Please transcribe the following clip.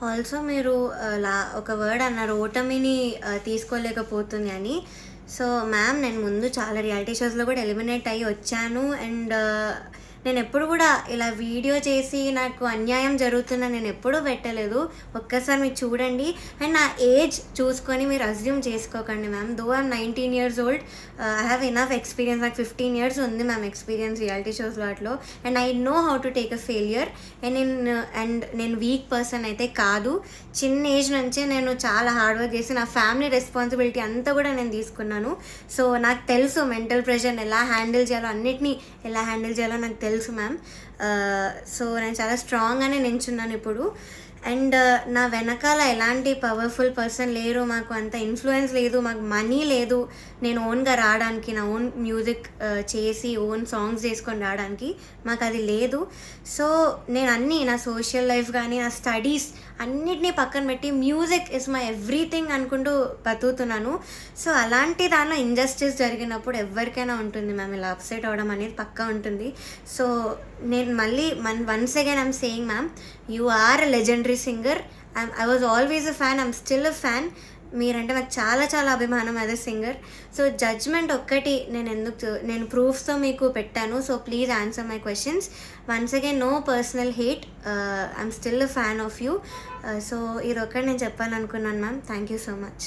Also మీరు ఒక word అన్నారు ఓటమిని తీసుకోలేకపోతుంది అని. సో మ్యామ్, నేను ముందు చాలా రియాలిటీ షోస్లో కూడా ఎలిమినేట్ అయ్యి వచ్చాను. అండ్ నేను ఎప్పుడు కూడా ఇలా వీడియో చేసి నాకు అన్యాయం జరుగుతున్నా నేను ఎప్పుడూ పెట్టలేదు. ఒక్కసారి మీరు చూడండి. అండ్ నా ఏజ్ చూసుకొని మీరు అజ్యూమ్ చేసుకోకండి ma'am. Though I'm 19 years old, I have enough experience. నాకు 15 years ఉంది మ్యామ్ ఎక్స్పీరియన్స్ రియాలిటీ షోస్ వాటిలో. And I know how to take a failure. And నేను వీక్ పర్సన్ అయితే కాదు. చిన్న ఏజ్ నుంచే నేను చాలా హార్డ్ వర్క్ చేసి నా ఫ్యామిలీ రెస్పాన్సిబిలిటీ అంతా కూడా నేను తీసుకున్నాను. సో నాకు తెలుసు మెంటల్ ప్రెషర్ని ఎలా హ్యాండిల్ చేయాలో, అన్నిటినీ ఎలా హ్యాండిల్ చేయాలో నాకు తెలుసు మ్యామ్. సో నేను చాలా స్ట్రాంగ్గానే నించున్నాను ఇప్పుడు. అండ్ నా వెనకాల ఎలాంటి పవర్ఫుల్ పర్సన్ లేరు, మాకు అంత ఇన్ఫ్లుయెన్స్ లేదు, మాకు మనీ లేదు నేను ఓన్గా రావడానికి, నా ఓన్ మ్యూజిక్ చేసి ఓన్ సాంగ్స్ చేసుకొని రావడానికి మాకు అది లేదు. సో నేను అన్నీ నా సోషల్ లైఫ్ కానీ నా స్టడీస్ అన్నిటినీ పక్కన పెట్టి మ్యూజిక్ ఇస్ మై ఎవ్రీథింగ్ అనుకుంటూ బతుకుతున్నాను. సో అలాంటి దానిలో ఇంజస్టిస్ జరిగినప్పుడు ఎవరికైనా ఉంటుంది మ్యామ్, ఇలా అప్సెట్ అవ్వడం అనేది పక్కా ఉంటుంది. సో నేను మళ్ళీ once again I'm saying ma'am, you are a legendary singer. I was always a fan, I'm still a fan. మీరంటే నాకు చాలా చాలా అభిమానం as a singer. So judgement ఒక్కటి నేను ప్రూఫ్స్తో మీకు పెట్టాను. So please answer my questions. Once again no personal hate, I'm still a fan of you. So ఇదొక్కటి నేను చెప్పాలనుకున్నాను ma'am. Thank you so much.